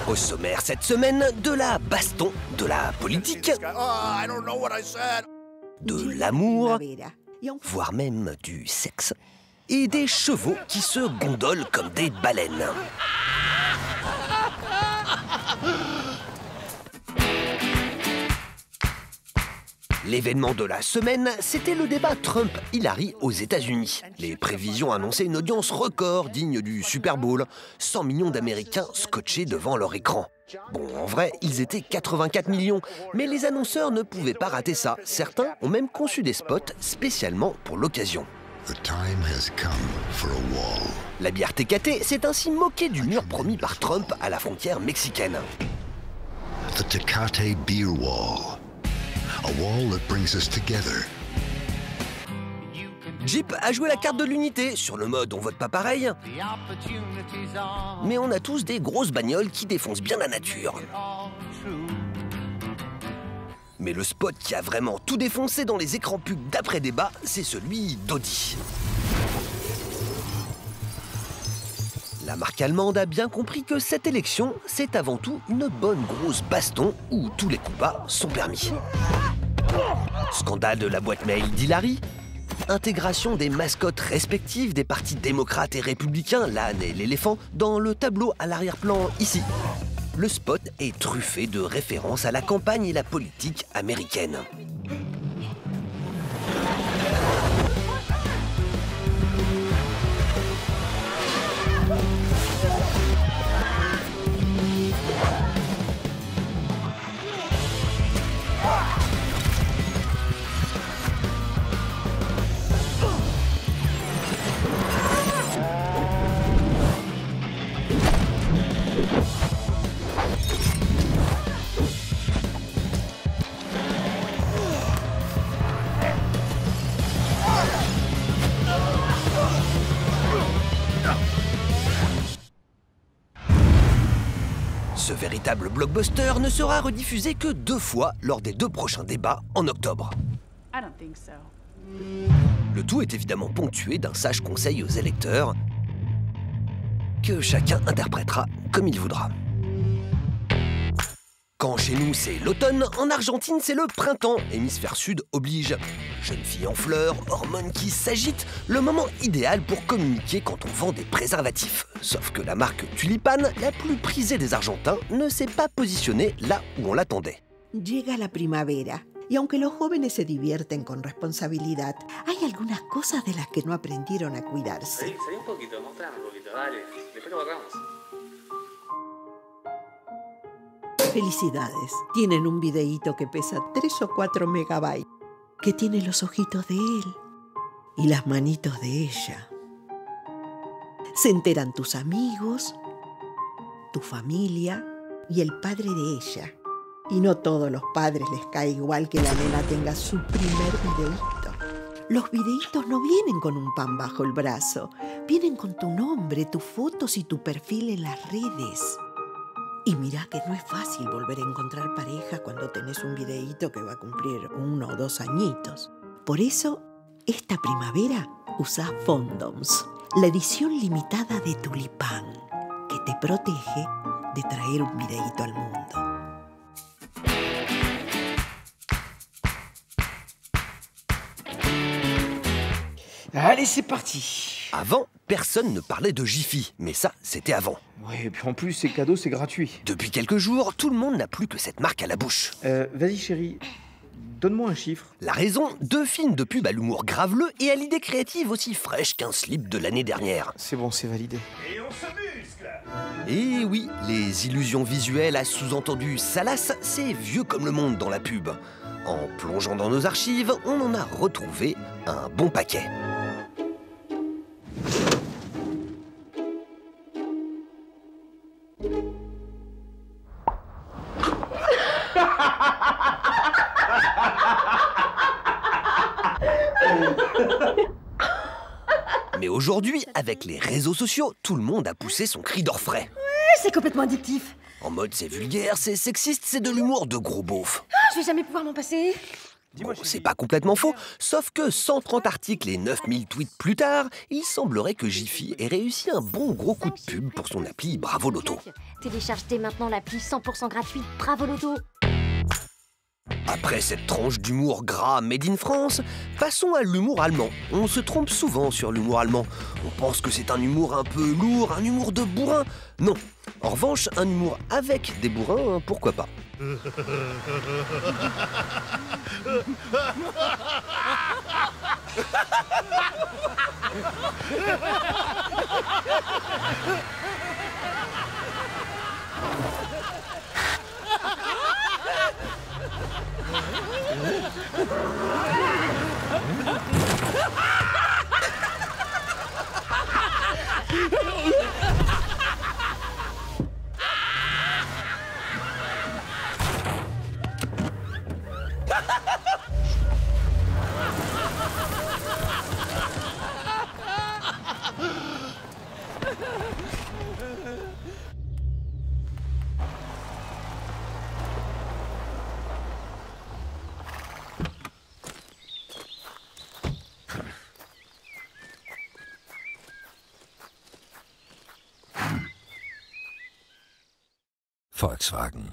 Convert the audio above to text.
Au sommaire cette semaine, de la baston, de la politique, de l'amour, voire même du sexe, et des chevaux qui se gondolent comme des baleines. L'événement de la semaine, c'était le débat Trump-Hillary aux États-Unis. Les prévisions annonçaient une audience record digne du Super Bowl. 100 millions d'Américains scotchés devant leur écran. Bon, en vrai, ils étaient 84 millions, mais les annonceurs ne pouvaient pas rater ça. Certains ont même conçu des spots spécialement pour l'occasion. La bière TKT s'est ainsi moquée du mur promis par Trump à la frontière mexicaine. The Tecate Beer Wall. A wall that brings us together. Jeep a joué la carte de l'unité, sur le mode on vote pas pareil. Mais on a tous des grosses bagnoles qui défoncent bien la nature. Mais le spot qui a vraiment tout défoncé dans les écrans pubs d'après-débat, c'est celui d'Audi. La marque allemande a bien compris que cette élection, c'est avant tout une bonne grosse baston où tous les coups bas sont permis. Scandale de la boîte mail d'Hillary, intégration des mascottes respectives des partis démocrates et républicains, l'âne et l'éléphant, dans le tableau à l'arrière-plan ici. Le spot est truffé de références à la campagne et la politique américaine. Ce véritable blockbuster ne sera rediffusé que 2 fois lors des 2 prochains débats en octobre. Le tout est évidemment ponctué d'un sage conseil aux électeurs que chacun interprétera comme il voudra. Quand chez nous c'est l'automne, en Argentine c'est le printemps, hémisphère sud oblige. Jeune fille en fleurs, hormones qui s'agitent, le moment idéal pour communiquer quand on vend des préservatifs. Sauf que la marque Tulipan, la plus prisée des Argentins, ne s'est pas positionnée là où on l'attendait. Llega la primavera, y aunque los jóvenes se divierten con responsabilidad, hay algunas cosas de las que no aprendieron a cuidarse. Salí un poquito, mostrame un poquito, dale. Después lo borramos. Felicidades, tienen un videíto que pesa 3 o 4 megabytes, que tiene los ojitos de él y las manitos de ella. Se enteran tus amigos, tu familia y el padre de ella. Y no todos los padres les cae igual que la nena tenga su primer videíto. Los videitos no vienen con un pan bajo el brazo, vienen con tu nombre, tus fotos y tu perfil en las redes. Y mirá que no es fácil volver a encontrar pareja cuando tenés un videíto que va a cumplir 1 o 2 añitos. Por eso, esta primavera usa Fondoms, la edición limitada de Tulipan, que te protege de traer un videíto al mundo. Allez, c'est parti. Avant, personne ne parlait de Jiffy, mais ça, c'était avant. Ouais, et puis en plus, c'est cadeau, c'est gratuit. Depuis quelques jours, tout le monde n'a plus que cette marque à la bouche. Vas-y chérie, donne-moi un chiffre. La raison, 2 films de pub à l'humour graveleux et à l'idée créative aussi fraîche qu'un slip de l'année dernière. C'est bon, c'est validé. Et on se muscle. Et oui, les illusions visuelles à sous-entendu salaces, c'est vieux comme le monde dans la pub. En plongeant dans nos archives, on en a retrouvé un bon paquet. Mais aujourd'hui, avec les réseaux sociaux, tout le monde a poussé son cri d'orfraie. C'est complètement addictif. En mode c'est vulgaire, c'est sexiste, c'est de l'humour de gros beauf. Je vais jamais pouvoir m'en passer. Bon, c'est pas complètement faux, sauf que 130 articles et 9000 tweets plus tard, il semblerait que Jiffy ait réussi un bon gros coup de pub pour son appli Bravo Loto. Télécharge dès maintenant l'appli 100% gratuite Bravo Loto. Après cette tranche d'humour gras made in France, passons à l'humour allemand. On se trompe souvent sur l'humour allemand. On pense que c'est un humour un peu lourd, un humour de bourrin. Non. En revanche, un humour avec des bourrins, pourquoi pas. Volkswagen.